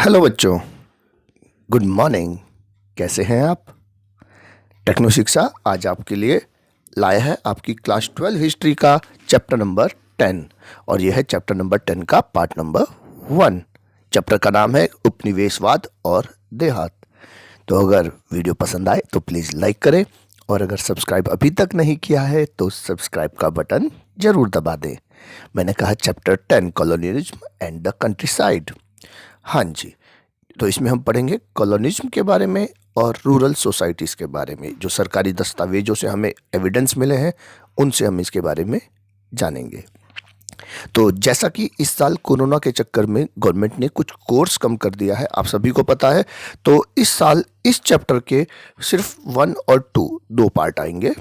Hello बच्चों, good morning. कैसे हैं आप? टेक्नो शिक्षा आज आपके लिए लाया है आपकी क्लास 12 हिस्ट्री का चैप्टर नंबर 10 और यह है चैप्टर नंबर 10 का पार्ट नंबर 1। चैप्टर का नाम है उपनिवेशवाद और देहात। तो अगर वीडियो पसंद आए तो प्लीज़ लाइक करें और अगर सब्सक्राइब अभी तक नहीं किया है तो सब्सक्राइब का बटन ज़रूर दबा दें। मैंने कहा chapter 10 colonialism and the countryside. हाँ जी, तो इसमें हम पढ़ेंगे कॉलोनिज्म के बारे में और रूरल सोसाइटीज़ के बारे में। जो सरकारी दस्तावेजों से हमें एविडेंस मिले हैं उनसे हम इसके बारे में जानेंगे। तो जैसा कि इस साल कोरोना के चक्कर में गवर्नमेंट ने कुछ कोर्स कम कर दिया है, आप सभी को पता है। तो इस साल इस चैप्टर के सिर्फ 1 और 2 दो पार्ट आएंगे,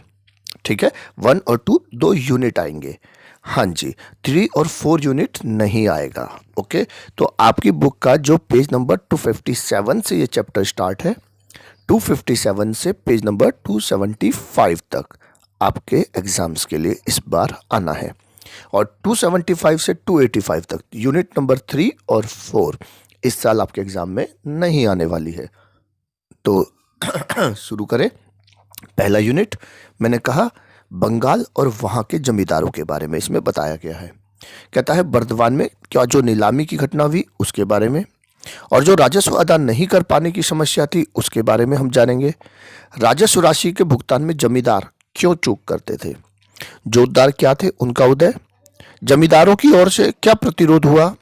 ठीक है। 1 और 2 दो यूनिट आएंगे। हाँ जी, 3 और 4 यूनिट नहीं आएगा। ओके, तो आपकी बुक का जो पेज नंबर 257 से ये चैप्टर स्टार्ट है, 257 से पेज नंबर 275 तक आपके एग्जाम्स के लिए इस बार आना है और 275 से 285 तक यूनिट नंबर 3 और 4 इस साल आपके एग्जाम में नहीं आने वाली है। तो शुरू करें। पहला यूनिट मैंने कहा बंगाल और वहाँ के जमींदारों के बारे में इसमें बताया गया है। कहता है बर्दवान में क्या जो नीलामी की घटना हुई उसके बारे में और जो राजस्व अदा नहीं कर पाने की समस्या थी उसके बारे में हम जानेंगे। राजस्व राशि के भुगतान में जमींदार क्यों चूक करते थे, जोतदार क्या थे, उनका उदय, जमींदारों की ओर से क्या प्रतिरोध हुआ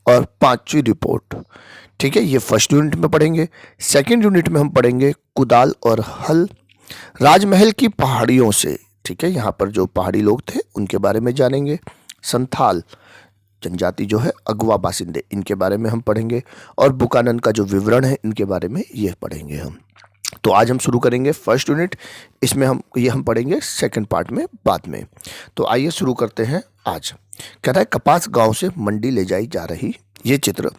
और पांचवी रिपोर्ट। ठीक है, ये फर्स्ट यूनिट में पढ़ेंगे। सेकंड यूनिट में हम पढ़ेंगे कुदाल और हल, राजमहल की पहाड़ियों से, ठीक है, यहाँ पर जो पहाड़ी लोग थे उनके बारे में जानेंगे। संथाल जनजाति जो है अगवा बासिंदे, इनके बारे में हम पढ़ेंगे और बुकानन का जो विवरण है इनके बारे में ये पढ़ेंगे हम। तो आज हम शुरू करेंगे फर्स्ट यूनिट, इसमें हम पढ़ेंगे सेकंड पार्ट में बाद में। तो आइए शुरू करते हैं आज। कहता है कपास गांव से मंडी ले जाई जा रही, ये चित्र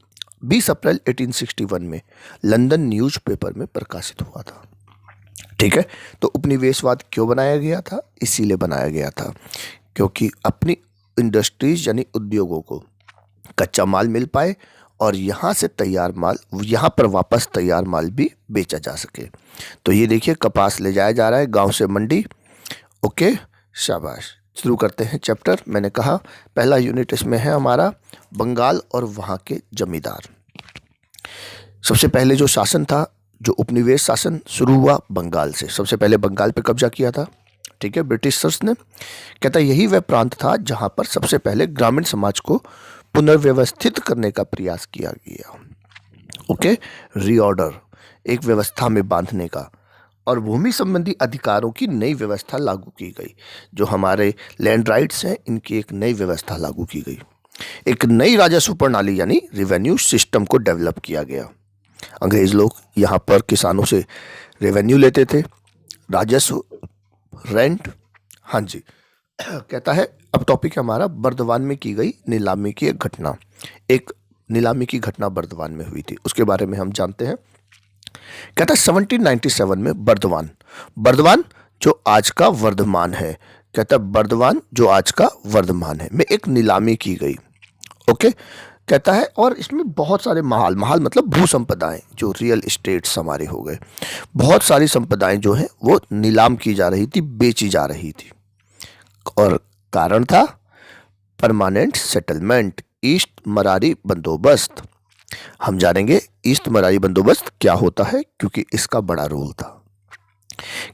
20 अप्रैल 1861 में लंदन न्यूज़पेपर में प्रकाशित हुआ था। ठीक है, तो उपनिवेशवाद क्यों बनाया गया था? इसीलिए बनाया गया था क्योंकि अपनी इंडस्ट्रीज यानी उद्योगों को कच्चा माल मिल पाए और यहाँ से तैयार माल यहाँ पर वापस तैयार माल भी बेचा जा सके। तो ये देखिए कपास ले जाया जा रहा है गांव से मंडी। ओके, शाबाश। शुरू करते हैं चैप्टर। मैंने कहा पहला यूनिट इसमें है हमारा बंगाल और वहाँ के जमींदार। सबसे पहले जो शासन था, जो उपनिवेश शासन शुरू हुआ बंगाल से। सबसे पहले बंगाल पे कब्जा किया था, ठीक है, ब्रिटिशर्स ने। कहता यही वह प्रांत था जहां पर सबसे पहले ग्रामीण समाज को पुनर्व्यवस्थित करने का प्रयास किया गया। ओके, रीऑर्डर, एक व्यवस्था में बांधने का, और भूमि संबंधी अधिकारों की नई व्यवस्था लागू की गई। जो हमारे लैंड राइट्स हैं इनकी एक नई व्यवस्था लागू की गई। एक नई राजस्व प्रणाली यानी रेवेन्यू सिस्टम को डेवलप किया गया। अंग्रेज लोग यहाँ पर किसानों से रेवेन्यू लेते थे, राजस्व, रेंट। हाँ जी, कहता है अब टॉपिक है हमारा बर्दवान में की गई नीलामी की एक घटना। एक नीलामी की घटना बर्दवान में हुई थी, उसके बारे में हम जानते हैं। कहता है 1797 में बर्दवान जो आज का वर्धमान है, कहता है बर्दवान जो आज का वर्धमान है में एक नीलामी की गई। ओके, कहता है और इसमें बहुत सारे महाल मतलब भू संपदाएं, जो रियल इस्टेट्स हमारे हो गए, बहुत सारी संपदाएं जो हैं वो नीलाम की जा रही थी, बेची जा रही थी। और कारण था परमानेंट सेटलमेंट, ईस्ट मरारी बंदोबस्त। हम जानेंगे ईस्ट मरारी बंदोबस्त क्या होता है क्योंकि इसका बड़ा रोल था।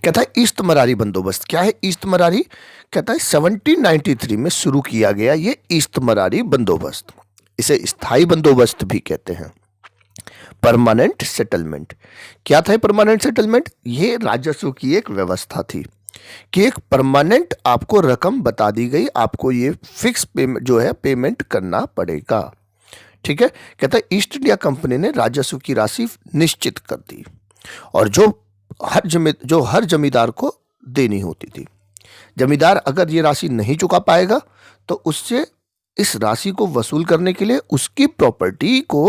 कहता है ईस्ट मरारी बंदोबस्त क्या है? ईस्ट मरारी, कहता है 1793 में शुरू किया गया ये ईस्ट मरारी बंदोबस्त। इसे स्थायी बंदोबस्त भी कहते हैं। परमानेंट सेटलमेंट क्या था? परमानेंट सेटलमेंट ये राजस्व की एक व्यवस्था थी कि एक परमानेंट आपको रकम बता दी गई, आपको ये फिक्स पेमेंट जो है पेमेंट करना पड़ेगा। ठीक है, कहता है ईस्ट इंडिया कंपनी ने राजस्व की राशि निश्चित कर दी और जो हर जमींदार को देनी होती थी। जमींदार अगर ये राशि नहीं चुका पाएगा तो उससे इस राशि को वसूल करने के लिए उसकी प्रॉपर्टी को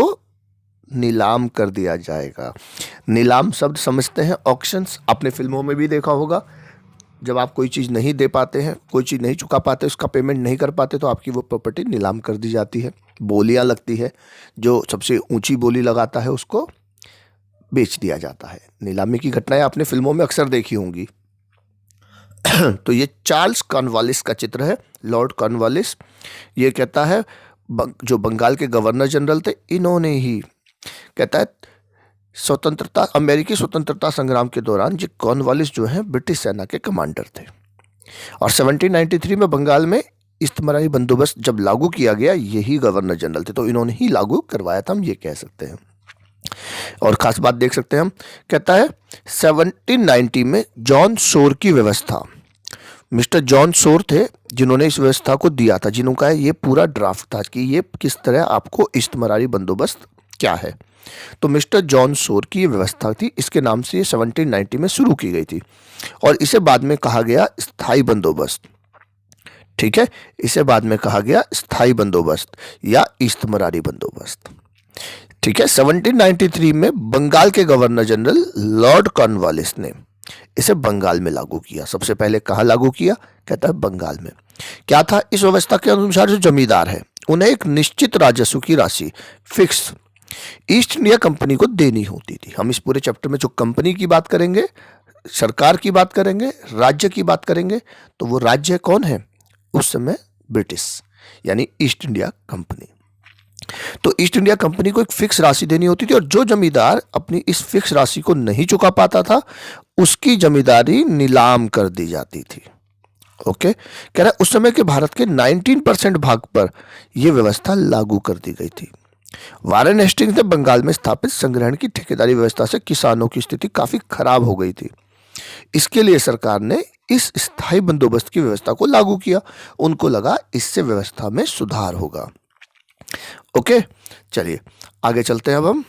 नीलाम कर दिया जाएगा। नीलाम शब्द समझते हैं, ऑक्शंस आपने फिल्मों में भी देखा होगा। जब आप कोई चीज़ नहीं दे पाते हैं, कोई चीज़ नहीं चुका पाते, उसका पेमेंट नहीं कर पाते तो आपकी वो प्रॉपर्टी नीलाम कर दी जाती है। बोलियां लगती है, जो सबसे ऊंची बोली लगाता है उसको बेच दिया जाता है। नीलामी की घटनाएं आपने फिल्मों में अक्सर देखी होंगी। तो ये चार्ल्स कॉर्नवालिस का चित्र है। लॉर्ड कॉर्नवालिस ये कहता है, जो बंगाल के गवर्नर जनरल थे, इन्होंने ही कहता है अमेरिकी स्वतंत्रता संग्राम के दौरान ये कॉर्नवालिस जो है ब्रिटिश सेना के कमांडर थे। और 1793 में बंगाल में इस्तमरारी बंदोबस्त जब लागू किया गया, यही गवर्नर जनरल थे, तो इन्होंने ही लागू करवाया था, हम ये कह सकते हैं। और खास बात देख सकते हैं हम, कहता है 1790 में जॉन शोर की व्यवस्था, मिस्टर जॉन शोर थे जिन्होंने इस व्यवस्था को दिया था, जिन्होंने ये पूरा ड्राफ्ट था कि ये किस तरह आपको इस्तमरारी बंदोबस्त क्या है। तो मिस्टर जॉन शोर की ये व्यवस्था थी, इसके नाम से ये 1790 में शुरू की गई थी और इसे बाद में कहा गया स्थायी बंदोबस्त। ठीक है, इसे बाद में कहा गया स्थायी बंदोबस्त या इस्तमरारी बंदोबस्त। ठीक है, 1793 में बंगाल के गवर्नर जनरल लॉर्ड कॉर्नवालिस ने इसे बंगाल में लागू किया। सबसे पहले कहाँ लागू किया? कहता है बंगाल में। क्या था इस व्यवस्था के अनुसार? जो जमींदार है उन्हें एक निश्चित राजस्व की राशि फिक्स ईस्ट इंडिया कंपनी को देनी होती थी। हम इस पूरे चैप्टर में जो कंपनी की बात करेंगे, सरकार की बात करेंगे, राज्य की बात करेंगे, तो वो राज्य कौन है उस समय? ब्रिटिश, यानी ईस्ट इंडिया कंपनी। तो ईस्ट इंडिया कंपनी को एक फिक्स राशि देनी होती थी और जो जमींदार अपनी इस फिक्स राशि को नहीं चुका पाता था, उसकी जमींदारी नीलाम कर दी जाती थी। ओके, कह रहा है उस समय के भारत के 19% भाग पर यह व्यवस्था लागू कर दी गई थी। वारेन हेस्टिंग्स ने बंगाल में स्थापित संग्रहण की ठेकेदारी व्यवस्था से किसानों की स्थिति काफी खराब हो गई थी। इसके लिए सरकार ने इस स्थायी बंदोबस्त की व्यवस्था को लागू किया। उनको लगा इससे व्यवस्था में सुधार होगा। ओके, चलिए आगे चलते हैं। अब हम,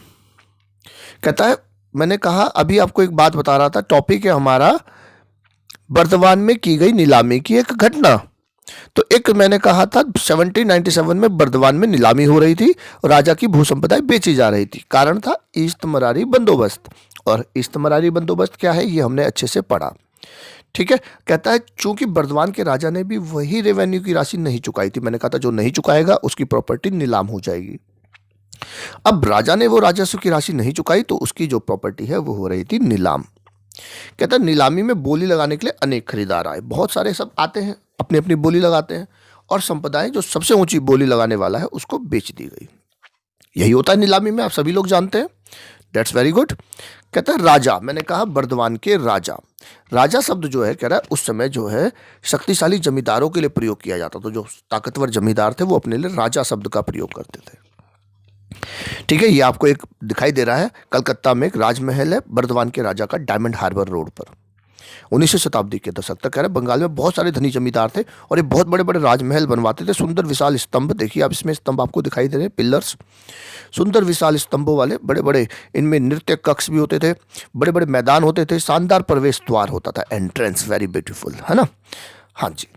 कहता है, मैंने कहा अभी आपको एक बात बता रहा था, टॉपिक है हमारा बर्दवान में की गई नीलामी की एक घटना। तो एक मैंने कहा था 1797 में बर्दवान में नीलामी हो रही थी और राजा की भूसंपदाएं बेची जा रही थी। कारण था इस्तमरारी बंदोबस्त। और इस्तमरारी बंदोबस्त क्या है ये हमने अच्छे से पढ़ा। ठीक है, कहता है चूंकि बर्दवान के राजा ने भी वही रेवेन्यू की राशि नहीं चुकाई थी, मैंने कहा था जो नहीं चुकाएगा उसकी प्रॉपर्टी नीलाम हो जाएगी। अब राजा ने वो राजस्व की राशि नहीं चुकाई तो उसकी जो प्रॉपर्टी है वो हो रही थी नीलाम। कहता है नीलामी में बोली लगाने के लिए अनेक खरीदार आए। बहुत सारे सब आते हैं, अपनी अपनी बोली लगाते हैं और संपदाएं जो सबसे ऊंची बोली लगाने वाला है उसको बेच दी गई। यही होता है नीलामी में, आप सभी लोग जानते हैं। That's very good. कहता है राजा, मैंने कहा बर्दवान के राजा। राजा शब्द जो है, कह रहा है उस समय जो है शक्तिशाली जमींदारों के लिए प्रयोग किया जाता। तो जो ताकतवर जमींदार थे वो अपने लिए राजा शब्द का प्रयोग करते थे। ठीक है, ये आपको एक दिखाई दे रहा है, कलकत्ता में एक राजमहल है बर्दवान के राजा का, डायमंड हार्बर रोड पर। 19वीं शताब्दी के दशक तक, कह रहे बंगाल में बहुत सारे धनी जमींदार थे और ये बहुत बड़े बड़े राजमहल बनवाते थे। सुंदर विशाल स्तंभ, देखिए आप इसमें स्तंभ आपको दिखाई दे रहे हैं, पिलर्स, सुंदर विशाल स्तंभों वाले बड़े बड़े। इनमें नृत्य कक्ष भी होते थे, बड़े बड़े मैदान होते थे, शानदार प्रवेश द्वार होता था, एंट्रेंस वेरी ब्यूटीफुल, है ना। हाँ जी,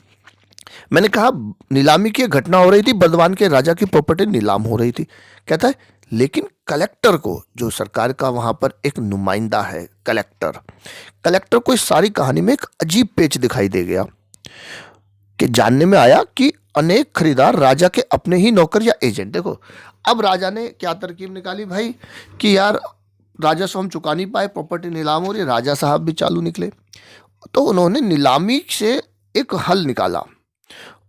मैंने कहा नीलामी की घटना हो रही थी, बर्दवान के राजा की प्रॉपर्टी नीलाम हो रही थी। कहता है लेकिन कलेक्टर को, जो सरकार का वहां पर एक नुमाइंदा है कलेक्टर को इस सारी कहानी में एक अजीब पेच दिखाई दे गया कि जानने में आया कि अनेक खरीदार राजा के अपने ही नौकर या एजेंट। देखो अब राजा ने क्या तरकीब निकाली भाई कि यार राजस्व हम चुका नहीं पाए, प्रॉपर्टी नीलाम हो रही है, राजा साहब भी चालू निकले। तो उन्होंने नीलामी से एक हल निकाला।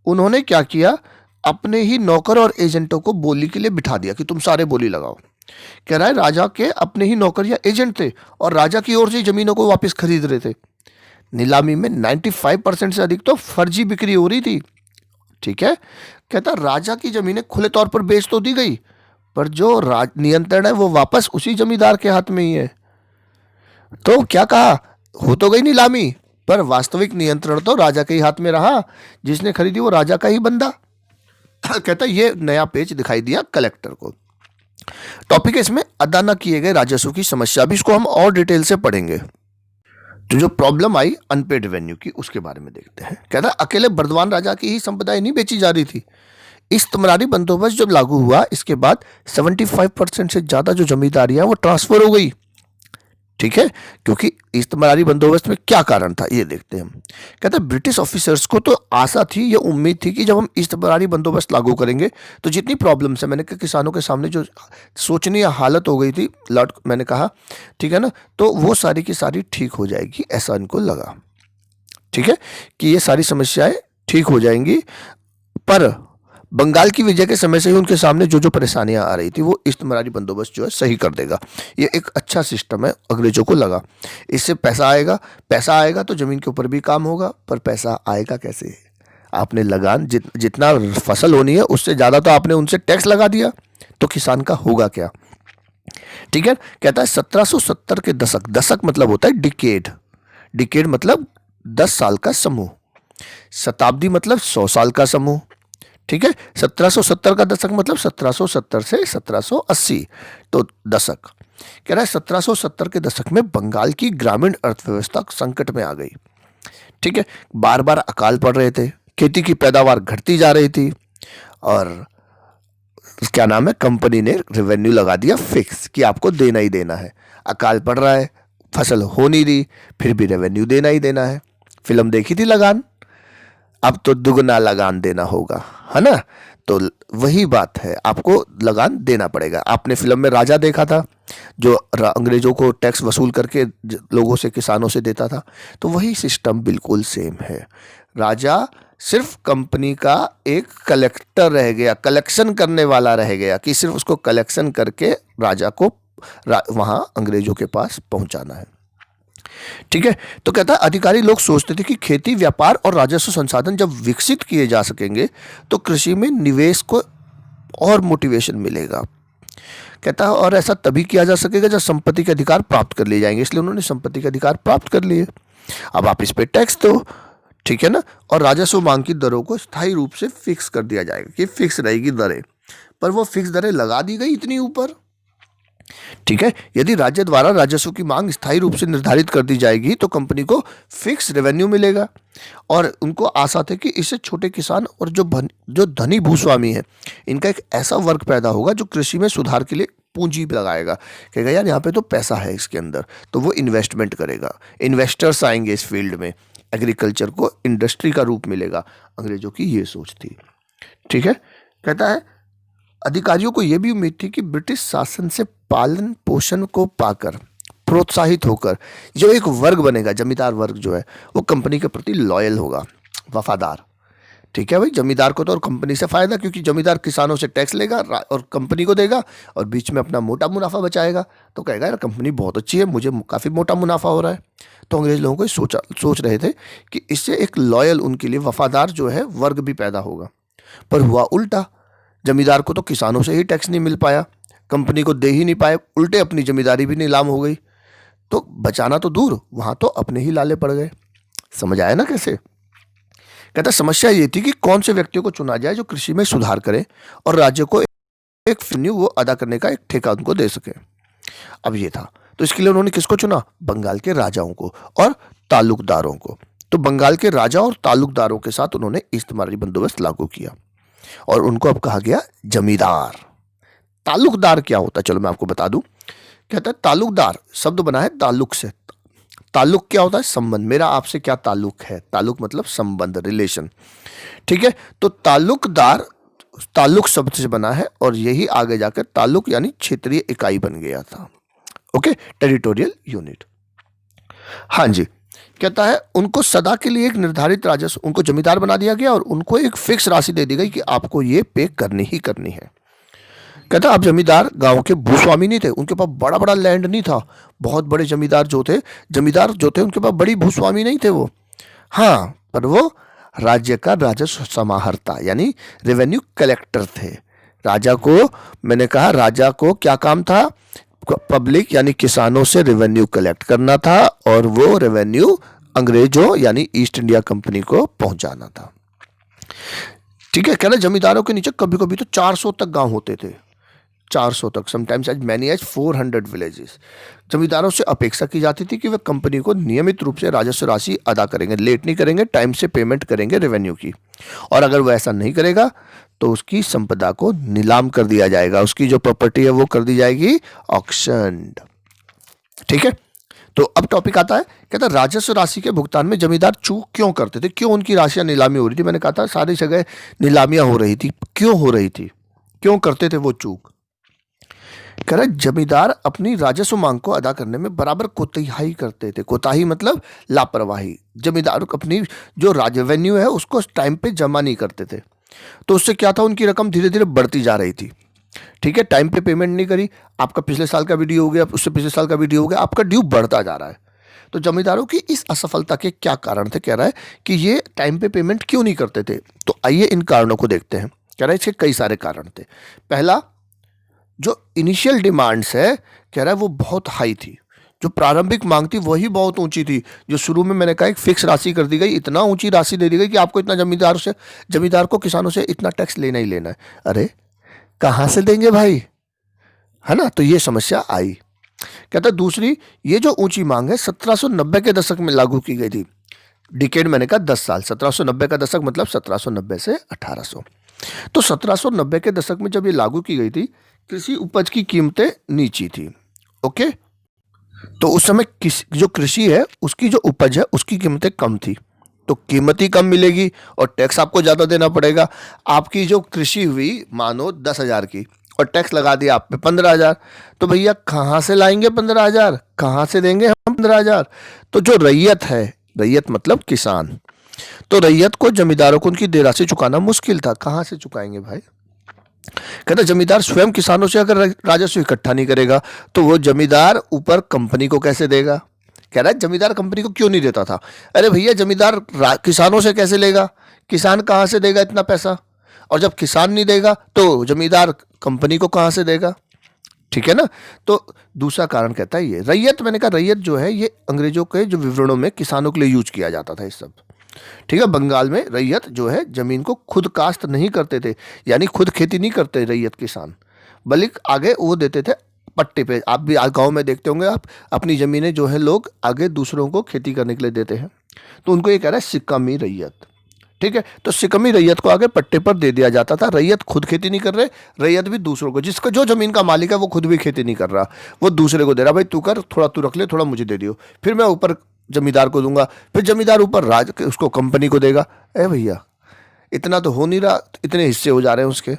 उन्होंने क्या किया, अपने ही नौकर और एजेंटों को बोली के लिए बिठा दिया कि तुम सारे बोली लगाओ। कह रहा है राजा के अपने ही नौकर या एजेंट थे और राजा की ओर से जमीनों को वापस खरीद रहे थे। नीलामी में 95% से अधिक तो फर्जी बिक्री हो रही थी। ठीक है, कहता राजा की जमीनें खुले तौर पर बेच तो दी गई, पर जो नियंत्रण है वो वापस उसी जमींदार के हाथ में ही है। तो क्या कहा, हो तो गई नीलामी पर वास्तविक नियंत्रण तो राजा के ही हाथ में रहा, जिसने खरीदी वो राजा का ही बंदा। कहता ये नया पेज दिखाई दिया कलेक्टर को। टॉपिक है इसमें अदा न किए गए राजस्व की समस्या, भी इसको हम और डिटेल से पढ़ेंगे। तो जो प्रॉब्लम आई अनपेड रेवेन्यू की, उसके बारे में देखते हैं। कहता अकेले बर्दवान राजा की ही संपदाएं नहीं बेची जा रही थी। इस्तमरारी बंदोबस्त जब लागू हुआ इसके बाद 75% से ज्यादा जो जमींदारियां वो ट्रांसफर हो गई। ठीक है, क्योंकि इस्तमारी बंदोबस्त में क्या कारण था ये देखते हैं हम। कहता है ब्रिटिश ऑफिसर्स को तो आशा थी, ये उम्मीद थी कि जब हम इस्तमारी बंदोबस्त लागू करेंगे तो जितनी प्रॉब्लम्स है, मैंने कहा किसानों के सामने जो सोचनीय हालत हो गई थी, लॉर्ड मैंने कहा, ठीक है ना, तो वो सारी की सारी ठीक हो जाएगी, ऐसा इनको लगा, ठीक है, कि ये सारी समस्याएं ठीक हो जाएंगी। पर बंगाल की विजय के समय से ही उनके सामने जो जो परेशानियां आ रही थी वो इस्तमारी बंदोबस्त जो है सही कर देगा। ये एक अच्छा सिस्टम है, अंग्रेजों को लगा। इससे पैसा आएगा तो ज़मीन के ऊपर भी काम होगा, पर पैसा आएगा कैसे? आपने लगान जितना फसल होनी है उससे ज़्यादा तो आपने उनसे टैक्स लगा दिया, तो किसान का होगा क्या? ठीक है, कहता है 1770 के दशक मतलब होता है डिकेड मतलब 10 साल का समूह, शताब्दी मतलब 100 साल का समूह, ठीक है। 1770 का दशक मतलब 1770 से 1780, तो दशक। कह रहा है 1770 के दशक में बंगाल की ग्रामीण अर्थव्यवस्था संकट में आ गई, ठीक है। बार बार अकाल पड़ रहे थे, खेती की पैदावार घटती जा रही थी, और क्या नाम है, कंपनी ने रेवेन्यू लगा दिया फिक्स कि आपको देना ही देना है। अकाल पड़ रहा है, फसल हो नहीं रही, फिर भी रेवेन्यू देना ही देना है। फिल्म देखी थी लगान, अब तो दुगना लगान देना होगा, है ना। तो वही बात है, आपको लगान देना पड़ेगा। आपने फिल्म में राजा देखा था, जो अंग्रेजों को टैक्स वसूल करके लोगों से, किसानों से देता था, तो वही सिस्टम बिल्कुल सेम है। राजा सिर्फ कंपनी का एक कलेक्टर रह गया, कलेक्शन करने वाला रह गया, कि सिर्फ उसको कलेक्शन करके राजा को वहां अंग्रेजों के पास पहुंचाना है, ठीक है। तो कहता है अधिकारी लोग सोचते थे कि खेती, व्यापार और राजस्व संसाधन जब विकसित किए जा सकेंगे तो कृषि में निवेश को और मोटिवेशन मिलेगा। कहता है और ऐसा तभी किया जा सकेगा जब संपत्ति के अधिकार प्राप्त कर लिए जाएंगे। इसलिए उन्होंने संपत्ति के अधिकार प्राप्त कर लिए। अब आप इस पे टैक्स दो, ठीक है ना, और राजस्व मांग की दरों को स्थायी रूप से फिक्स कर दिया जाएगा कि फिक्स रहेगी दरें, पर वो फिक्स दरें लगा दी गई इतनी ऊपर, ठीक है। यदि राज्य द्वारा राजस्व की मांग स्थायी रूप से निर्धारित कर दी जाएगी तो कंपनी को फिक्स रेवेन्यू मिलेगा, और उनको आशा थी कि इससे छोटे किसान और जो धनी भूस्वामी है, इनका एक ऐसा वर्ग पैदा होगा जो कृषि में सुधार के लिए पूंजी लगाएगा, कहेगा यार यहाँ पे तो पैसा है इसके अंदर, तो वो इन्वेस्टमेंट करेगा, इन्वेस्टर्स आएंगे इस फील्ड में, एग्रीकल्चर को इंडस्ट्री का रूप मिलेगा। अंग्रेजों की ये सोच थी, ठीक है। कहता है अधिकारियों को यह भी उम्मीद थी कि ब्रिटिश शासन से पालन पोषण को पाकर प्रोत्साहित होकर जो एक वर्ग बनेगा, जमींदार वर्ग जो है, वो कंपनी के प्रति लॉयल होगा, वफादार, ठीक है भाई। जमींदार को तो और कंपनी से फायदा, क्योंकि जमींदार किसानों से टैक्स लेगा और कंपनी को देगा, और बीच में अपना मोटा मुनाफा बचाएगा, तो कहेगा यार कंपनी बहुत अच्छी है, मुझे काफ़ी मोटा मुनाफा हो रहा है। तो अंग्रेज लोगों को सोच रहे थे कि इससे एक लॉयल, उनके लिए वफादार जो है वर्ग भी पैदा होगा। पर हुआ उल्टा, जमींदार को तो किसानों से ही टैक्स नहीं मिल पाया, कंपनी को दे ही नहीं पाए, उल्टे अपनी जमींदारी भी नीलाम हो गई, तो बचाना तो दूर, वहां तो अपने ही लाले पड़ गए। समझ आया ना कैसे? कहता समस्या ये थी कि कौन से व्यक्तियों को चुना जाए जो कृषि में सुधार करे और राज्य को एक रेवेन्यू वो अदा करने का एक ठेका उनको दे सके। अब ये था, तो इसके लिए उन्होंने किसको चुना? बंगाल के राजाओं को और तालुकदारों को। तो बंगाल के राजा और तालुकदारों के साथ उन्होंने इस्तेमारी बंदोबस्त लागू किया, और उनको अब कहा गया जमींदार। तालुकदार क्या होता है, चलो मैं आपको बता दूं। कहता है तालुकदार शब्द बना है ताल्लुक से। ताल्लुक क्या होता है? संबंध, मेरा आपसे क्या ताल्लुक है, ताल्लुक मतलब संबंध, रिलेशन, ठीक है। तो ताल्लुकदार ताल्लुक शब्द से बना है, और यही आगे जाकर ताल्लुक यानी क्षेत्रीय इकाई बन गया था, ओके, टेरिटोरियल यूनिट। हाँ जी, कहता है उनको सदा के लिए एक निर्धारित राजस्व, उनको जमींदार बना दिया गया और उनको एक फिक्स राशि दे दी गई कि आपको ये पे करनी ही करनी है। कहता अब जमींदार गांव के भूस्वामी नहीं थे, उनके पास बड़ा बड़ा लैंड नहीं था, बहुत बड़े जमींदार जो थे उनके पास बड़ी भूस्वामी नहीं थे वो, हाँ, पर वो राज्य का राजस्व समाहर्ता यानी रेवेन्यू कलेक्टर थे। राजा को, मैंने कहा राजा को क्या काम था? पब्लिक यानी किसानों से रेवेन्यू कलेक्ट करना था, और वो रेवेन्यू अंग्रेजों यानी ईस्ट इंडिया कंपनी को पहुंचाना था, ठीक है। कहना जमींदारों के नीचे कभी कभी तो 400 तक गांव होते थे, 400 तक, sometimes as many as 400 villages. जमींदारों से अपेक्षा की जाती थी कि वे कंपनी को नियमित रूप से राजस्व राशि अदा करेंगे, लेट नहीं करेंगे, टाइम से पेमेंट करेंगे रेवेन्यू की, और अगर वो ऐसा नहीं करेगा तो उसकी संपदा को नीलाम कर दिया जाएगा, उसकी जो प्रॉपर्टी है वो कर दी जाएगी ऑक्शन, ठीक है। तो अब टॉपिक आता है, कहता है राजस्व राशि के भुगतान में जमींदार चूक क्यों करते थे, क्यों उनकी राशियां नीलामी हो रही थी। मैंने कहा था सारी जगह नीलामियां हो रही थी, क्यों हो रही थी, क्यों करते थे वो चूक। कह रहा है जमींदार अपनी राजस्व मांग को अदा करने में बराबर कोताही करते थे। कोताही मतलब लापरवाही। जमींदार अपनी जो रेवेन्यू है उसको टाइम पे जमा नहीं करते थे, तो उससे क्या था, उनकी रकम धीरे धीरे बढ़ती जा रही थी। ठीक है, टाइम पे पेमेंट नहीं करी, आपका पिछले साल का भी ड्यू हो गया, उससे पिछले साल का भी ड्यू हो गया, आपका ड्यू बढ़ता जा रहा है। तो जमींदारों की इस असफलता के क्या कारण थे, कह रहा है कि ये टाइम पे पेमेंट क्यों नहीं करते थे। तो आइए इन कारणों को देखते हैं। कह रहा है इसके कई सारे कारण थे। पहला, जो इनिशियल डिमांड्स है, कह रहा है वो बहुत हाई थी। जो प्रारंभिक मांग थी वही बहुत ऊंची थी। जो शुरू में मैंने कहा एक फिक्स राशि कर दी गई, इतना ऊंची राशि दे दी गई कि आपको इतना जमींदार को किसानों से इतना टैक्स लेना ही लेना है। अरे कहाँ से देंगे भाई, है ना। तो ये समस्या आई। कहता है दूसरी, ये जो ऊंची मांग है 1790 के दशक में लागू की गई थी। डिकेड मैंने कहा 10 साल, 1790 का दशक मतलब 1790 से 1800। तो 1790 के दशक में जब ये लागू की गई थी, कृषि उपज की कीमतें नीची थी। ओके, तो उस समय जो कृषि है उसकी जो उपज है उसकी कीमतें कम थी, तो कीमत ही कम मिलेगी और टैक्स आपको ज़्यादा देना पड़ेगा। आपकी जो कृषि हुई मानो 10,000 की और टैक्स लगा दिया आप पे 15,000, तो भैया कहाँ से लाएंगे 15,000, कहाँ से देंगे हम 15,000। तो जो रैयत है, रैयत मतलब किसान, तो रैयत को जमींदारों को उनकी देर राशि चुकाना मुश्किल था। कहाँ से चुकाएंगे भाई। कहता जमींदार स्वयं किसानों से अगर राजस्व इकट्ठा नहीं करेगा तो वो जमींदार ऊपर कंपनी को कैसे देगा। कह रहा है जमींदार कंपनी को क्यों नहीं देता था। अरे भैया जमींदार किसानों से कैसे लेगा, किसान कहाँ से देगा इतना पैसा, और जब किसान नहीं देगा तो जमींदार कंपनी को कहाँ से देगा। ठीक है ना। तो दूसरा कारण कहता है ये रैयत, मैंने कहा रैयत जो है ये अंग्रेजों के जो विवरणों में किसानों के लिए यूज किया जाता था इस सब। ठीक है, बंगाल में रैयत जो है जमीन को खुद काश्त नहीं करते थे, यानी खुद खेती नहीं करते रैयत किसान, बल्कि आगे वो देते थे पट्टे पे। आप भी गांव में देखते होंगे, आप अपनी जमीनें जो है लोग आगे दूसरों को खेती करने के लिए देते हैं, तो उनको ये कह रहा है सिक्कामी रैयत। ठीक है, तो सिक्कामी रैयत को आगे पट्टे पर दे दिया जाता था। रैयत खुद खेती नहीं कर रहे, रैयत भी दूसरों को, जिसका जो जमीन का मालिक है वो खुद भी खेती नहीं कर रहा, वो दूसरे को दे रहा, भाई तू कर, थोड़ा तू रख ले, थोड़ा मुझे दे दियो, फिर मैं ऊपर जमींदार को दूंगा, फिर जमींदार ऊपर उसको कंपनी को देगा। ए भैया इतना तो हो नहीं रहा, इतने हिस्से हो जा रहे हैं उसके।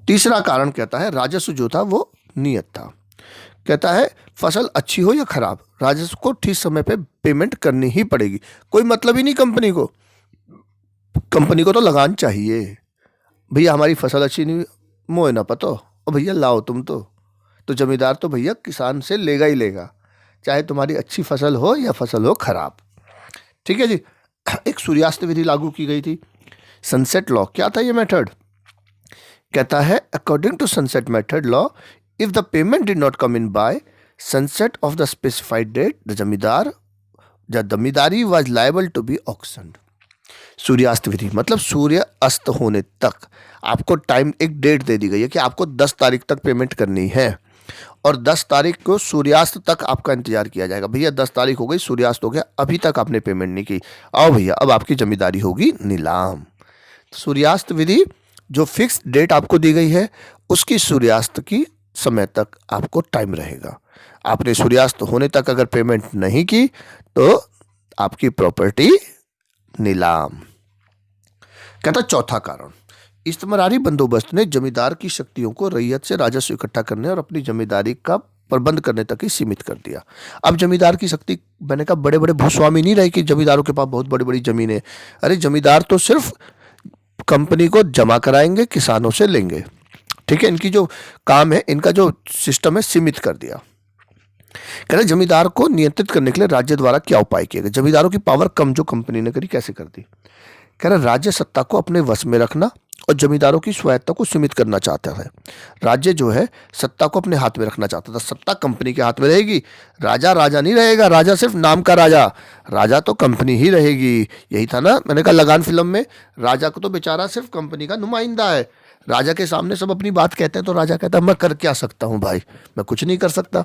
तीसरा कारण कहता है राजस्व जो था वो नियत था। कहता है फसल अच्छी हो या खराब, राजस्व को ठीक समय पे पेमेंट करनी ही पड़ेगी। कोई मतलब ही नहीं कंपनी को, कंपनी को तो लगान चाहिए। भैया हमारी फसल अच्छी नहीं, मोए ना पतो, और भैया लाओ तुम तो जमींदार तो भैया किसान से लेगा ही लेगा, चाहे तुम्हारी अच्छी फसल हो या फसल हो खराब। ठीक है जी। एक सूर्यास्त विधि लागू की गई थी, सनसेट लॉ। क्या था ये मेथड, कहता है according to sunset method law, if the payment did not come in by sunset of the specified date the zamindari was liable to be auctioned. सूर्यास्त विधि मतलब सूर्य अस्त होने तक आपको टाइम, एक डेट दे दी गई है कि आपको 10 तारीख तक पेमेंट करनी है, और 10 तारीख को सूर्यास्त तक आपका इंतजार किया जाएगा। भैया 10 तारीख हो गई, सूर्यास्त हो गया, अभी तक आपने पेमेंट नहीं की, आओ भैया अब आपकी जमींदारी होगी नीलाम। सूर्यास्त विधि जो फिक्स डेट आपको दी गई है उसकी सूर्यास्त की समय तक आपको टाइम रहेगा। आपने सूर्यास्त होने तक अगर पेमेंट नहीं की तो आपकी प्रॉपर्टी नीलाम। कहता चौथा कारण, इस्तेमारी बंदोबस्त ने जमींदार की शक्तियों को रैयत से राजस्व इकट्ठा करने और अपनी जमींदारी का प्रबंध करने तक ही सीमित कर दिया। अब जमींदार की शक्ति, मैंने कहा बड़े बड़े भूस्वामी नहीं रहे कि जमींदारों के पास बहुत बड़ी बड़ी जमीनें। अरे जमींदार तो सिर्फ कंपनी को जमा कराएंगे, किसानों से लेंगे। ठीक है, इनकी जो काम है, इनका जो सिस्टम है सीमित कर दिया। कह रहे जमींदार को नियंत्रित करने के लिए राज्य द्वारा क्या उपाय किए गए। जमींदारों की पावर कम जो कंपनी ने करी, कैसे कर दी। कह रहे राज्य सत्ता को अपने वश में रखना और जमींदारों की स्वायत्ता को सीमित करना चाहता है। राज्य जो है सत्ता को अपने हाथ में रखना चाहता था, सत्ता कंपनी के हाथ में रहेगी, राजा राजा नहीं रहेगा, राजा सिर्फ नाम का राजा, राजा तो कंपनी ही रहेगी। यही था ना, मैंने कहा लगान फिल्म में, राजा को तो बेचारा सिर्फ कंपनी का नुमाइंदा है, राजा के सामने सब अपनी बात कहते हैं तो राजा कहता है मैं कर क्या सकता हूँ भाई, मैं कुछ नहीं कर सकता।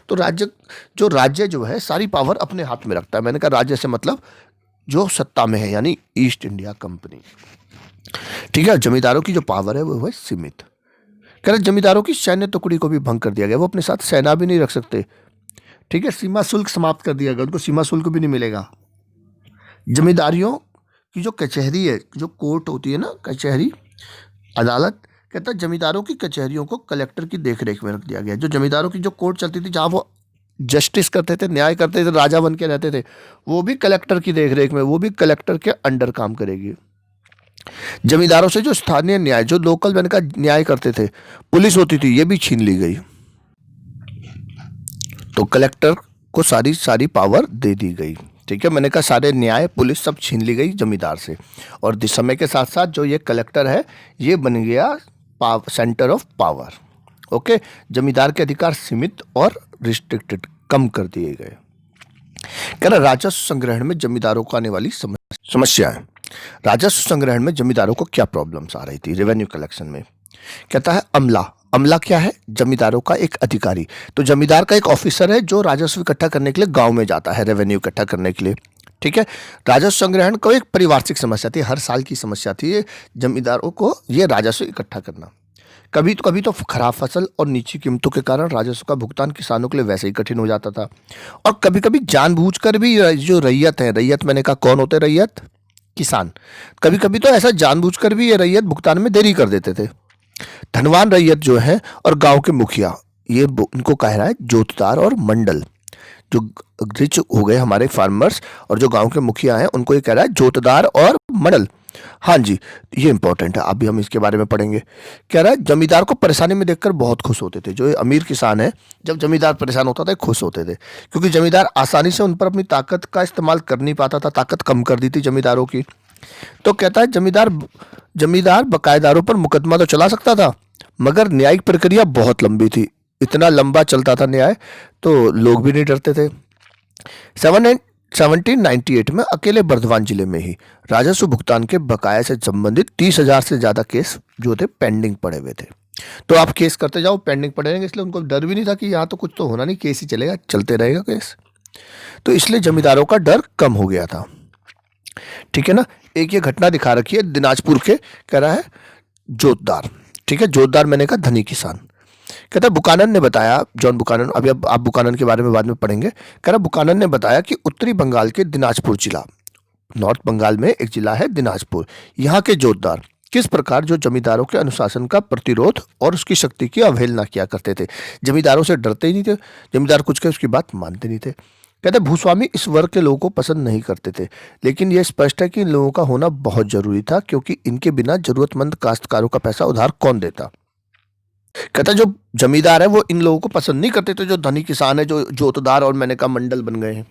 तो राज्य जो है सारी पावर अपने हाथ में रखता है। मैंने कहा राज्य से मतलब जो सत्ता में है, यानी ईस्ट इंडिया कंपनी। ठीक है, जमींदारों की जो पावर है वो है सीमित। कह रहे जमींदारों की सैन्य टुकड़ी को भी भंग कर दिया गया, वो अपने साथ सेना भी नहीं रख सकते। ठीक है, सीमा शुल्क समाप्त कर दिया गया, उनको सीमा शुल्क भी नहीं मिलेगा। जमींदारियों की जो कचहरी है, जो कोर्ट होती है ना, कचहरी अदालत, कहता है जमींदारों की कचहरियों को कलेक्टर की देखरेख में रख दिया गया। जो जमींदारों की जो कोर्ट चलती थी, जहाँ वो जस्टिस करते थे, न्याय करते थे, राजा बन के रहते थे, वो भी कलेक्टर की देखरेख में, वो भी कलेक्टर के अंडर काम करेगी। जमींदारों से जो स्थानीय न्याय, जो लोकल मैंने का न्याय करते थे, पुलिस होती थी, ये भी छीन ली गई। तो कलेक्टर को सारी सारी पावर दे दी गई। ठीक है, मैंने कहा सारे न्याय, पुलिस सब छीन ली गई जमींदार से। और समय के साथ साथ जो ये कलेक्टर है, ये बन गया सेंटर ऑफ पावर। ओके, जमींदार के अधिकार सीमित और रिस्ट्रिक्टेड, कम कर दिए गए। कह रहा राजस्व संग्रहण में जमींदारों को आने वाली समस्याएं। राजस्व संग्रहण में जमींदारों को क्या प्रॉब्लम्स आ रही थी रेवेन्यू कलेक्शन में? कहता है अमला। अमला क्या है? जमींदारों का एक अधिकारी। तो जमींदार का एक ऑफिसर है जो राजस्व इकट्ठा करने के लिए गांव में जाता है, रेवेन्यू इकट्ठा करने के लिए। ठीक है, राजस्व संग्रहण को एक पारिवार्षिक समस्या थी, हर साल की समस्या थी ये जमींदारों को ये राजस्व इकट्ठा करना। कभी तो खराब फसल और नीची कीमतों के कारण राजस्व का भुगतान किसानों के लिए वैसे ही कठिन हो जाता था। और कभी कभी जानबूझकर भी जो रैयत है, रैयत मैंने कहा कौन होते रैयत? किसान। कभी कभी तो ऐसा जानबूझकर भी ये रैयत भुगतान में देरी कर देते थे। धनवान रैयत जो है और गांव के मुखिया, ये इनको कह रहा है जोतदार और मंडल। जो रिच हो गए हमारे फार्मर्स और जो गांव के मुखिया हैं, उनको ये कह रहा है जोतदार और मंडल। हाँ जी, ये इंपॉर्टेंट है, अभी हम इसके बारे में पढ़ेंगे। कह रहा है जमींदार को परेशानी में देखकर बहुत खुश होते थे। जो अमीर किसान है, जब जमींदार परेशान होता था खुश होते थे, क्योंकि जमींदार आसानी से उन पर अपनी ताकत का इस्तेमाल कर नहीं पाता था, ताकत कम कर दी थी जमींदारों की। तो कहता है जमींदार बकायेदारों पर मुकदमा तो चला सकता था, मगर न्यायिक प्रक्रिया बहुत लंबी थी। इतना लंबा चलता था न्याय, तो लोग भी नहीं डरते थे। 1798 में अकेले बर्धमान जिले में ही राजस्व भुगतान के बकाया से संबंधित 30,000 से ज्यादा केस जो थे पेंडिंग पड़े हुए थे। तो आप केस करते जाओ, पेंडिंग पड़े रहेंगे, इसलिए उनको डर भी नहीं था कि यहाँ तो कुछ तो होना नहीं, केस ही चलेगा, चलते रहेगा केस। तो इसलिए जमींदारों का डर कम हो गया था। ठीक है ना, एक ये घटना दिखा रखी है दिनाजपुर के, कह रहा है जोतदार। ठीक है, जोतदार मैंने कहा धनी किसान। कहता है बुकानन ने बताया, जॉन बुकानन, अभी अब आप बुकानन के बारे में बाद में पढ़ेंगे। कह रहा बुकानन ने बताया कि उत्तरी बंगाल के दिनाजपुर जिला, नॉर्थ बंगाल में एक जिला है दिनाजपुर, यहाँ के जोतदार किस प्रकार जो जमींदारों के अनुशासन का प्रतिरोध और उसकी शक्ति की अवहेलना किया करते थे। जमींदारों से डरते ही नहीं थे, जमींदार कुछ कहे उसकी बात मानते नहीं थे। कहते भूस्वामी इस वर्ग के लोगों को पसंद नहीं करते थे, लेकिन यह स्पष्ट है कि इन लोगों का होना बहुत जरूरी था, क्योंकि इनके बिना जरूरतमंद काश्तकारों का पैसा उधार कौन देता। कहता जो जमींदार है वो इन लोगों को पसंद नहीं करते थे, जो धनी किसान है, जो जोतदार और मैंने कहा मंडल बन गए हैं,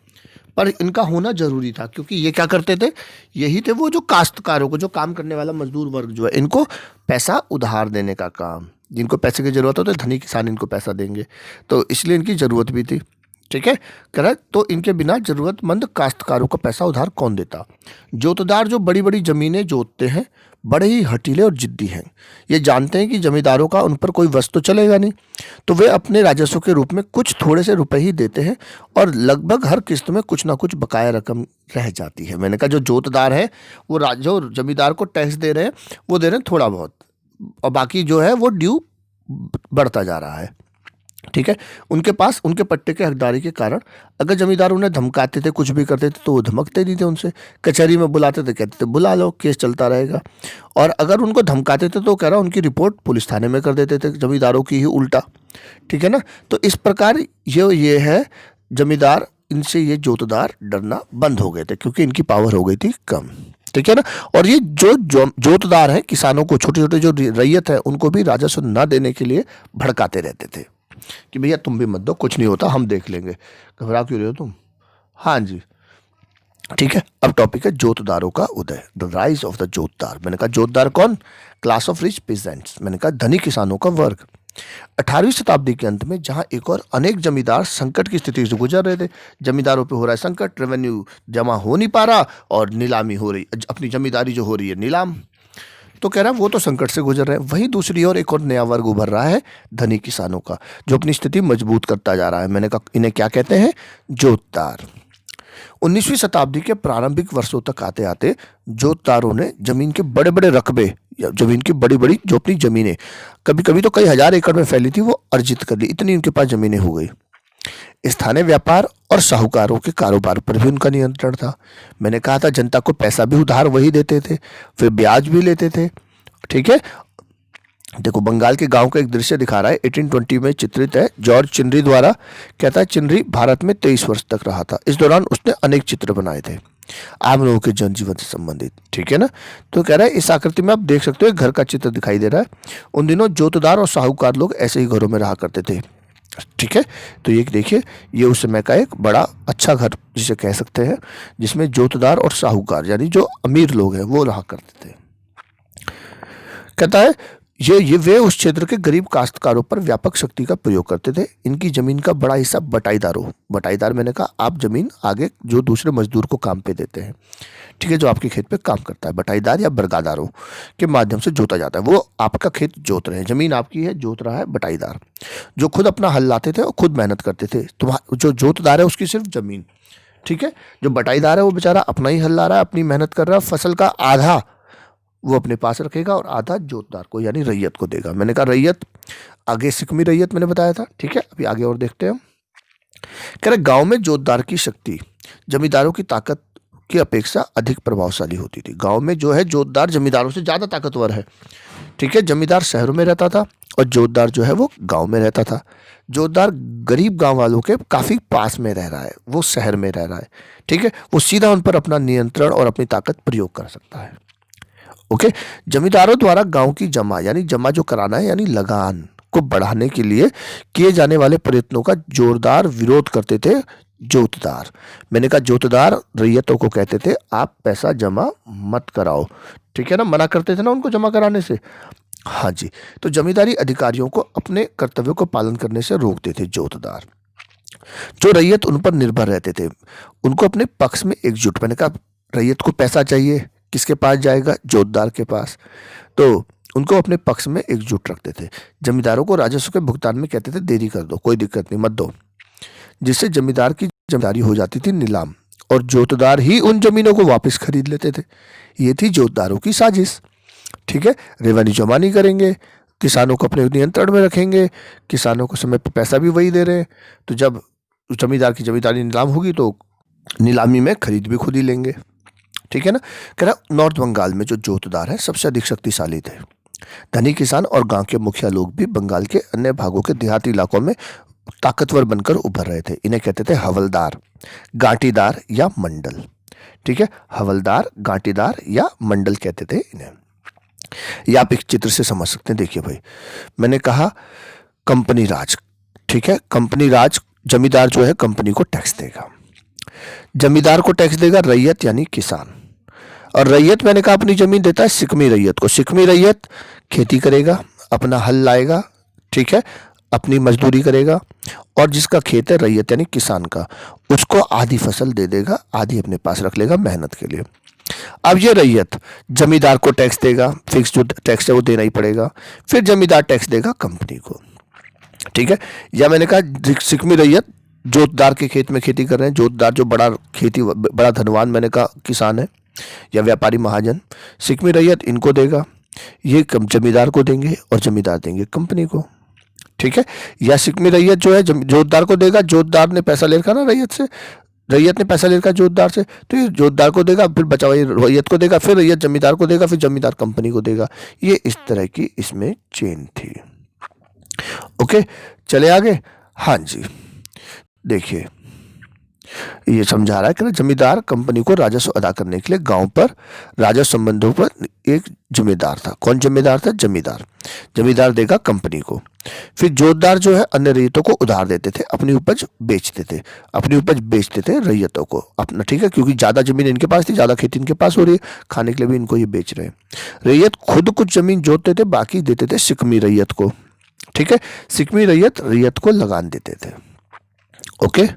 पर इनका होना जरूरी था, क्योंकि ये क्या करते थे, यही थे वो जो काश्तकारों को, जो काम करने वाला मजदूर वर्ग जो है, इनको पैसा उधार देने का काम, जिनको पैसे की जरूरत हो तो धनी किसान इनको पैसा देंगे, तो इसलिए इनकी जरूरत भी थी। ठीक है, कह रहा है तो इनके बिना जरूरतमंद काश्तकारों का पैसा उधार कौन देता। जोतदार जो बड़ी बड़ी जमीनें जोतते हैं, बड़े ही हटीले और जिद्दी हैं। ये जानते हैं कि जमींदारों का उन पर कोई वश तो चलेगा नहीं, तो वे अपने राजस्व के रूप में कुछ थोड़े से रुपए ही देते हैं, और लगभग हर किस्त में कुछ ना कुछ बकाया रकम रह जाती है। मैंने कहा जो जोतदार है वो जो जमींदार को टैक्स दे रहे हैं, वो दे रहे हैं थोड़ा बहुत, और बाकी जो है वो ड्यू बढ़ता जा रहा है। ठीक है, उनके पास उनके पट्टे के हकदारी के कारण अगर जमींदार उन्हें धमकाते थे, कुछ भी करते थे, तो वो धमकते नहीं थे उनसे। कचहरी में बुलाते थे, कहते थे बुला लो, केस चलता रहेगा। और अगर उनको धमकाते थे तो कह रहा उनकी रिपोर्ट पुलिस थाने में कर देते थे, जमींदारों की ही उल्टा। ठीक है ना, तो इस प्रकार ये है जमींदार, इनसे ये जोतदार डरना बंद हो गए थे, क्योंकि इनकी पावर हो गई थी कम। ठीक है ना, और ये जो जोतदार हैं, किसानों को, छोटे छोटे जो रैयत है, उनको भी राजस्व न देने के लिए भड़काते रहते थे कि भैया तुम भी मत दो, कुछ नहीं होता, हम देख लेंगे, घबरा क्यों रहे हो तुम। हाँ जी, ठीक है, अब टॉपिक है जोतदारों का उदय, द राइज ऑफ द जोतदार। मैंने कहा जोतदार कौन? क्लास ऑफ रिच पीजेंट्स, मैंने कहा धनी किसानों का वर्ग। 18वीं शताब्दी के अंत में जहां एक और अनेक जमींदार संकट की स्थिति से गुजर रहे थे, जमींदारों पे हो रहा है संकट, रेवेन्यू जमा हो नहीं पा रहा और नीलामी हो रही, अपनी जमींदारी जो हो रही है नीलाम, तो कह रहा है वो तो संकट से गुजर रहे हैं। वहीं दूसरी ओर एक और नया वर्ग उभर रहा है धनी किसानों का, जो अपनी स्थिति मजबूत करता जा रहा है। मैंने कहा इन्हें क्या कहते हैं? जोतदार। 19वीं शताब्दी के प्रारंभिक वर्षों तक आते आते जोतदारों ने जमीन के बड़े बड़े रकबे, जमीन की बड़ी बड़ी जो अपनी जमीनें कभी कभी तो कई हजार एकड़ में फैली थी, वो अर्जित कर ली, इतनी उनके पास जमीनें हो गई। स्थानीय व्यापार और साहूकारों के कारोबार पर भी उनका नियंत्रण था। मैंने कहा था जनता को पैसा भी उधार वही देते थे, फिर ब्याज भी लेते थे। ठीक है, देखो बंगाल के गांव का एक दृश्य दिखा रहा है, 1820 में चित्रित है, जॉर्ज चिनरी द्वारा। कहता है चिनरी भारत में 23 वर्ष तक रहा था। इस दौरान उसने अनेक चित्र बनाए थे आम लोगों के जनजीवन से संबंधित। ठीक है ना, तो कह रहा है इस आकृति में आप देख सकते हो एक घर का चित्र दिखाई दे रहा है। उन दिनों जोतदार और साहूकार लोग ऐसे ही घरों में रहा करते थे। ठीक है, तो ये देखिए, ये उस समय का एक बड़ा अच्छा घर जिसे कह सकते हैं, जिसमें जोतदार और साहूकार यानी जो अमीर लोग हैं वो रहा करते थे। कहता है ये वे उस क्षेत्र के गरीब काश्तकारों पर व्यापक शक्ति का प्रयोग करते थे। इनकी जमीन का बड़ा हिस्सा बटाईदार मैंने कहा आप जमीन आगे जो दूसरे मजदूर को काम पे देते हैं, ठीक है, जो आपके खेत पे काम करता है, बटाईदार या बरगादारों के माध्यम से जोता जाता है। वो आपका खेत जोत रहे हैं, जमीन आपकी है, जोत रहा है बटाईदार, जो खुद अपना हल लाते थे और खुद मेहनत करते थे। तो जो जोतदार है उसकी सिर्फ जमीन, ठीक है, जो बटाईदार है वो बेचारा अपना ही हल ला रहा है, अपनी मेहनत कर रहा है, फसल का आधा वो अपने पास रखेगा और आधा जोतदार को यानी रैयत को देगा। मैंने कहा रैयत, आगे सिकमी रैयत मैंने बताया था। ठीक है, अभी आगे और देखते हैं। कह रहे गांव में जोतदार की शक्ति जमींदारों की ताकत की अपेक्षा अधिक प्रभावशाली होती थी। गांव में जो है जोतदार जमींदारों से ज्यादा ताकतवर है। ठीक है, जमींदार शहरों में रहता था और जोतदार जो है वो गांव में रहता था। जोतदार गरीब गांव वालों के काफी पास में रह रहा है, वो शहर में रह रहा है। ठीक है, वो सीधा उन पर अपना नियंत्रण और अपनी ताकत प्रयोग कर सकता है। ओके, जमींदारों द्वारा गांव की जमा जो कराना है यानी लगान को बढ़ाने के लिए किए जाने वाले प्रयत्नों का जोरदार विरोध करते थे जोतदार। मैंने कहा जोतदार रैयतों को कहते थे आप पैसा जमा मत कराओ। ठीक है ना, मना करते थे ना उनको जमा कराने से। हाँ जी, तो जमींदारी अधिकारियों को अपने कर्तव्यों को पालन करने से रोकते थे जोतदार। जो रैयत उन पर निर्भर रहते थे उनको अपने पक्ष में एकजुट, मैंने कहा रैयत को पैसा चाहिए, किसके पास जाएगा? जोतदार के पास। तो उनको अपने पक्ष में एकजुट रखते थे। जमींदारों को राजस्व के भुगतान में कहते थे देरी कर दो, कोई दिक्कत नहीं, मत दो, जिससे जमींदार की जमींदारी हो जाती थी नीलाम और जोतदार ही उन जमीनों को वापस खरीद लेते थे। ये थी जोतदारों की साजिश। ठीक है, रेवेन्यू जमा नहीं करेंगे, किसानों को अपने नियंत्रण में रखेंगे, किसानों को समय पर पैसा भी वही दे रहे हैं, तो जब जमींदार की जमींदारी नीलाम होगी तो नीलामी में खरीद भी खुद ही लेंगे। ठीक है ना, कह रहा नॉर्थ बंगाल में जो जोतदार है सबसे अधिक शक्तिशाली थे। धनी किसान और गांव के मुखिया लोग भी बंगाल के अन्य भागों के देहाती इलाकों में ताकतवर बनकर उभर रहे थे। इन्हें कहते थे हवलदार, गांटीदार या मंडल। ठीक है, हवलदार, गांटीदार या मंडल कहते थे इन्हें। ये आप एक चित्र से समझ सकते हैं। देखिए भाई, मैंने कहा कंपनी राज। ठीक है, कंपनी राज, जमींदार जो है कंपनी को टैक्स देगा, जमींदार को टैक्स देगा रैयत यानी किसान, और रैयत मैंने कहा अपनी जमीन देता है सिकमी रैयत को। सिकमी रैयत खेती करेगा, अपना हल लाएगा, ठीक है, अपनी मजदूरी करेगा, और जिसका खेत है रैयत यानी किसान का, उसको आधी फसल दे देगा, आधी अपने पास रख लेगा मेहनत के लिए। अब ये रैयत जमींदार को टैक्स देगा, फिक्स जो टैक्स है वो देना ही पड़ेगा, फिर जमींदार टैक्स देगा कंपनी को। ठीक है, या मैंने कहा सिकमी रैयत जोतदार के खेत में खेती कर रहे हैं, जोतदार जो बड़ा धनवान मैंने कहा किसान है या व्यापारी महाजन, सिकमी रैयत इनको देगा, ये जमींदार को देंगे और जमींदार देंगे कंपनी को। ठीक है, या सिकमी रैयत जो है जोतदार को देगा, जोतदार ने पैसा ले रखा ना रैयत से, रैयत ने पैसा ले रखा जोतदार से, तो ये जोतदार को देगा, फिर बचा हुआ रैयत को देगा, फिर रैयत जमींदार को देगा, फिर जमींदार कंपनी को देगा। ये इस तरह की इसमें चेन थी। ओके, चले आगे। हाँ जी, देखिए ये समझा रहा है कि जमींदार कंपनी को राजस्व अदा करने के लिए गांव पर राजस्व संबंधों पर एक जिम्मेदार था। कौन जिम्मेदार था? जमींदार। जमींदार देगा कंपनी को, फिर जोतदार जो है अन्य रैयतों को उधार देते थे, अपनी उपज बेचते थे रैयतों को अपना। ठीक है, क्योंकि ज्यादा जमीन इनके पास थी, ज्यादा खेती इनके पास हो रही है, खाने के लिए भी इनको ये बेच रहे हैं। रैयत खुद कुछ जमीन जोतते थे, बाकी देते थे सिकमी रैयत को। ठीक है, सिकमी रैयत को लगान देते थे। ओके,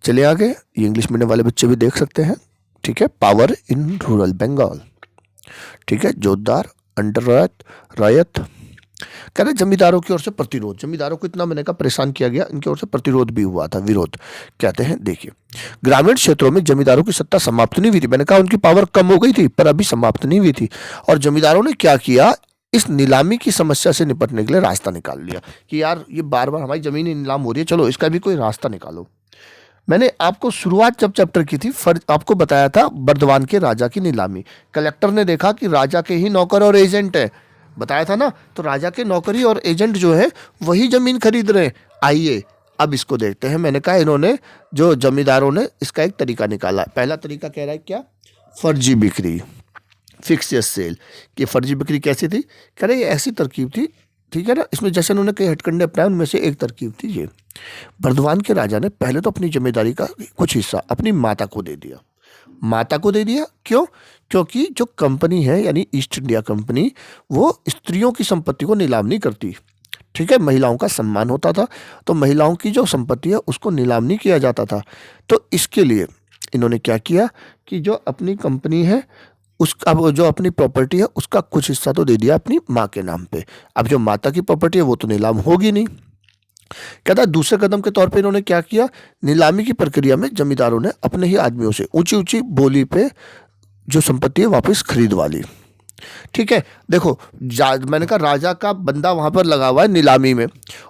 चलिए आगे। ये इंग्लिश मीडियम वाले बच्चे भी देख सकते हैं। ठीक है, पावर इन रूरल बंगाल। ठीक है, जोतदार, अंडर रैयत। कह रहे जमींदारों की ओर से प्रतिरोध, जमींदारों को इतना मैंने कहा परेशान किया गया, इनकी ओर से प्रतिरोध भी हुआ था, विरोध कहते हैं। देखिए, ग्रामीण क्षेत्रों में जमींदारों की सत्ता समाप्त नहीं हुई थी। मैंने कहा उनकी पावर कम हो गई थी पर अभी समाप्त नहीं हुई थी। और जमींदारों ने क्या किया, इस नीलामी की समस्या से निपटने के लिए रास्ता निकाल लिया कि यार ये बार बार हमारी ज़मीन नीलाम हो रही है, चलो इसका भी कोई रास्ता निकालो। मैंने आपको शुरुआत जब चैप्टर की थी आपको बताया था बर्दवान के राजा की नीलामी। कलेक्टर ने देखा कि राजा के ही नौकर और एजेंट है, बताया था ना, तो राजा के नौकरी और एजेंट जो है वही ज़मीन खरीद रहे हैं। आइए अब इसको देखते हैं। मैंने कहा इन्होंने जो जमींदारों ने इसका एक तरीका निकाला। पहला तरीका कह रहा है क्या, फर्जी बिक्री, फिक्सियस सेल। कि फर्जी बिक्री कैसी थी, कह रहे ये ऐसी तरकीब थी, ठीक है ना, इसमें जैसे उन्होंने कई हथकंडे अपनाए उनमें से एक तरकीब थी ये। बर्दवान के राजा ने पहले तो अपनी जमींदारी का कुछ हिस्सा अपनी माता को दे दिया। माता को दे दिया क्यों, क्योंकि जो कंपनी है यानी ईस्ट इंडिया कंपनी, वो स्त्रियों की संपत्ति को नीलाम नहीं करती, ठीक है, महिलाओं का सम्मान होता था, तो महिलाओं की जो संपत्ति है उसको नीलाम नहीं किया जाता था। तो इसके लिए इन्होंने क्या किया कि जो अपनी कंपनी है उसका, जो अपनी प्रॉपर्टी है उसका कुछ हिस्सा तो दे दिया अपनी माँ के नाम पे। अब जो माता की प्रॉपर्टी है वो तो नीलाम होगी नहीं। कहता है दूसरे कदम के तौर पे इन्होंने क्या किया, नीलामी की प्रक्रिया में जमींदारों ने अपने ही आदमियों से ऊंची ऊंची बोली पे जो संपत्ति है वापस खरीदवा ली। ठीक है, देखो मैंने कहा राजा का बंदा वहां पर लगा हुआ है नीलामी में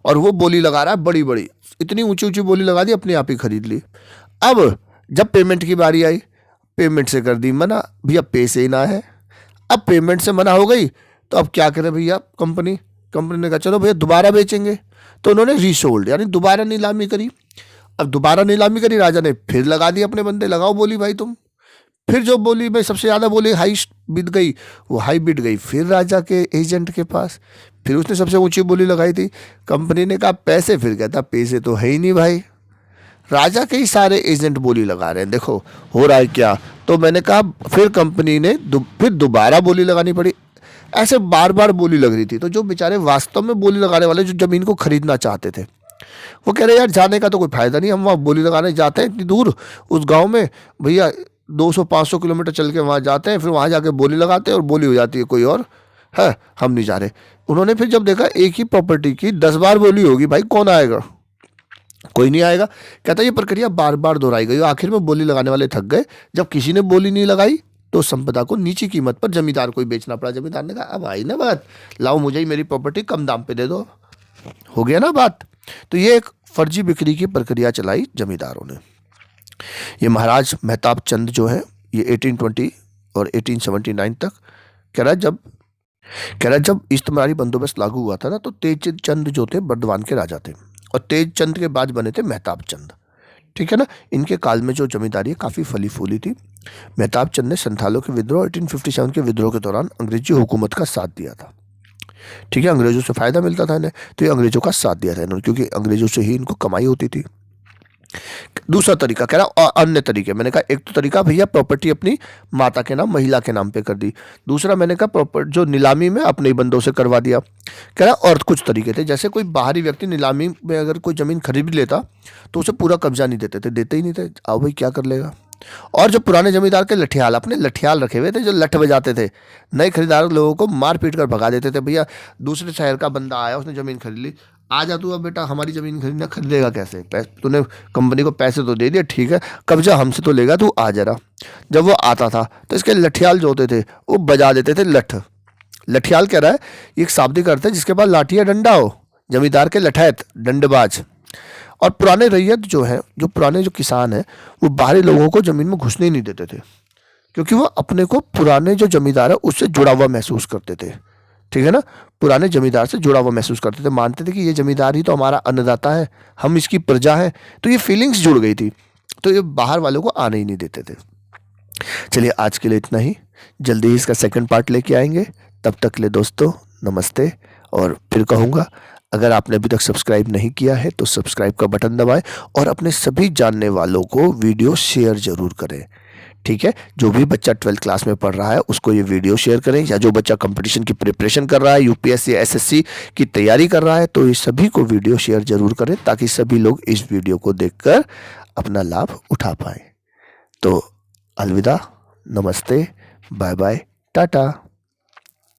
और वो बोली लगा रहा है बड़ी बड़ी, इतनी ऊंची ऊंची बोली लगा दी, अपने आप ही खरीद ली। अब जब पेमेंट की बारी आई, पेमेंट से कर दी मना, भैया पैसे ही ना है। अब पेमेंट से मना हो गई तो अब क्या करें भैया, कंपनी ने कहा चलो भैया दोबारा बेचेंगे, तो उन्होंने रीसोल्ड यानी दोबारा नीलामी करी। अब दोबारा नीलामी करी, राजा ने फिर लगा दी अपने बंदे, लगाओ बोली भाई तुम। फिर जो बोली में सबसे ज़्यादा बोली हाई बिद गई, वो हाई बिद गई फिर राजा के एजेंट के पास, फिर उसने सबसे ऊंची बोली लगाई थी। कंपनी ने कहा पैसे, फिर कहता पैसे तो है ही नहीं भाई, राजा के ही सारे एजेंट बोली लगा रहे हैं, देखो हो रहा है क्या। तो मैंने कहा फिर कंपनी ने फिर दोबारा बोली लगानी पड़ी। ऐसे बार बार बोली लग रही थी, तो जो बेचारे वास्तव में बोली लगाने वाले जो ज़मीन को खरीदना चाहते थे वो कह रहे यार जाने का तो कोई फ़ायदा नहीं, हम वहाँ बोली लगाने जाते हैं इतनी दूर उस गांव में, भैया 200-500 किलोमीटर चल के वहाँ जाते हैं, फिर वहाँ जाके बोली लगाते हैं और बोली हो जाती है कोई और है, हम नहीं जा रहे। उन्होंने फिर जब देखा एक ही प्रॉपर्टी की 10 बार बोली होगी, भाई कौन आएगा, कोई नहीं आएगा। कहता ये प्रक्रिया बार बार दोहराई गई, आखिर में बोली लगाने वाले थक गए। जब किसी ने बोली नहीं लगाई तो संपदा को नीची कीमत पर जमींदार को ही बेचना पड़ा। जमींदार ने कहा अब आई ना बात, लाओ मुझे ही मेरी प्रॉपर्टी कम दाम पे दे दो, हो गया ना बात। तो ये एक फर्जी बिक्री की प्रक्रिया चलाई जमींदारों ने। ये महाराज मेहताब चंद जो है ये 1820 और 1879 तक कह रहा है जब इज्तिमाही बंदोबस्त लागू हुआ था ना, तो तेज चंद जो थे बर्दवान के राजा थे और तेज चंद के बाद बने थे मेहताब चंद, ठीक है ना। इनके काल में जो जमींदारी है काफ़ी फली फूली थी। मेहताब चंद ने संथालों के विद्रोह 1857 के विद्रोह के दौरान अंग्रेजी हुकूमत का साथ दिया था, ठीक है, अंग्रेजों से फ़ायदा मिलता था इन्हें, तो ये अंग्रेजों का साथ दिया था इन्होंने, क्योंकि अंग्रेजों से ही इनको कमाई होती थी। दूसरा तरीका कह रहा और अन्य तरीके, मैंने कहा एक तो तरीका भैया प्रॉपर्टी अपनी माता के नाम महिला के नाम पे कर दी, दूसरा मैंने कहा प्रॉपर्टी जो नीलामी में अपने ही बंदों से करवा दिया। कह रहा और कुछ तरीके थे, जैसे कोई बाहरी व्यक्ति नीलामी में अगर कोई ज़मीन खरीद लेता तो उसे पूरा कब्जा नहीं देते ही नहीं थे, आओ भाई क्या कर लेगा। और जो पुराने जमींदार के लठियाल, अपने लठियाल रखे हुए थे जो लठ बजाते थे, नए खरीदार लोगों को मार पीट कर भगा देते थे। भैया दूसरे शहर का बंदा आया, उसने ज़मीन खरीद ली, आ जा तू अब बेटा हमारी ज़मीन खरीदेगा कैसे, तूने कंपनी को पैसे तो दे दिए, ठीक है, कब्जा हमसे तो लेगा, तू आ जरा। जब वो आता था तो इसके लठियाल जो होते थे वो बजा देते थे लठ। लठियाल कह रहा है ये एक शाब्दिक अर्थ है जिसके पास लाठी या डंडा हो, जमींदार के लठैत डंडबाज। और पुराने रैयत जो है, जो पुराने जो किसान हैं, वो बाहरी लोगों को ज़मीन में घुसने ही नहीं देते थे, क्योंकि वो अपने को पुराने जो जमींदार है उससे जुड़ा हुआ महसूस करते थे, ठीक है ना, पुराने जमींदार से जुड़ा हुआ महसूस करते थे, मानते थे कि ये जमींदार ही तो हमारा अन्नदाता है, हम इसकी प्रजा है, तो ये फीलिंग्स जुड़ गई थी, तो ये बाहर वालों को आने ही नहीं देते थे। चलिए आज के लिए इतना ही, जल्दी ही इसका सेकंड पार्ट लेके आएंगे, तब तक के लिए दोस्तों नमस्ते। और फिर कहूँगा अगर आपने अभी तक सब्सक्राइब नहीं किया है तो सब्सक्राइब का बटन दबाएं और अपने सभी जानने वालों को वीडियो शेयर ज़रूर करें, ठीक है। जो भी बच्चा 12th क्लास में पढ़ रहा है उसको ये वीडियो शेयर करें, या जो बच्चा कंपटीशन की प्रिपरेशन कर रहा है, यूपीएससी एसएससी की तैयारी कर रहा है, तो ये सभी को वीडियो शेयर ज़रूर करें ताकि सभी लोग इस वीडियो को देखकर अपना लाभ उठा पाएँ। तो अलविदा, नमस्ते, बाय बाय, टाटा।